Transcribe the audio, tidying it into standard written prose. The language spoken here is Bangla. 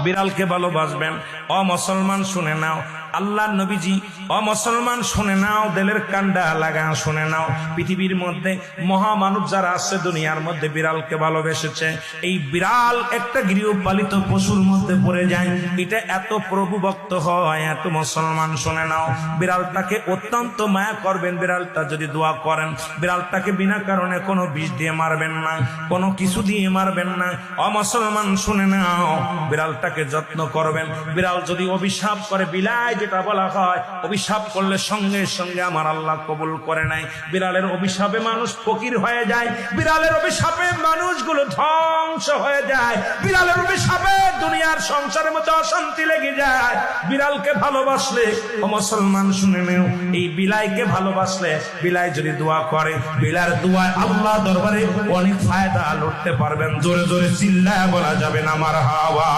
বিড়ালকে ভালোবাসবেন। ও মুসলমান শুনে নাও, আল্লাহ নবীজি, ও মুসলমান শুনে নাও, দিলের কান্ডা লাগা শুনে নাও, পৃথিবীর মধ্যে মহামানব যারা আছে দুনিয়ার মধ্যে বিড়ালকে ভালোবেসেছে। এই বিড়াল একটা গৃহপালিত পশুর মধ্যে পড়ে যায়, এটা এত প্রভুভক্ত হয়, এত মুসলমান শুনে নাও, বিড়ালটাকে অত্যন্ত মায়া করবেন। বিড়ালটা যদি দোয়া করেন, বিড়ালটাকে বিনা কারণে কোনো বিষ দিয়ে মারবেন না, কোনো কিছু দিয়ে মারবেন না। ও মুসলমান শুনে নাও, বিড়ালটাকে যত্ন করবেন। বিড়াল যদি অভিশাপ করে, বিলাই যেটা বলা হয়, অভিশাপ করলে সঙ্গে সঙ্গে আমার আল্লাহ কবুল করে নাই। বিড়ালের অভিশাপে মানুষ ফকির হয়ে যায়, বিড়ালের অভিশাপে মানুষগুলো ধ্বংস হয়ে যায়, বিড়ালের অভিশাপে দুনিয়ার সংসারের মধ্যে অশান্তি লেগে যায়। বিড়ালকে ভালোবাসলে, ও মুসলমান শুনে নেও, এই বিলাইকে ভালোবাসলে, বিলাই যদি দোয়া করে, বিলার দোয়ায় আল্লাহ দরবারে অনেক ফায়দা লুটতে পারবেন। জোরে জোরে চিল্লায় বলা যাবে না মারহাবা।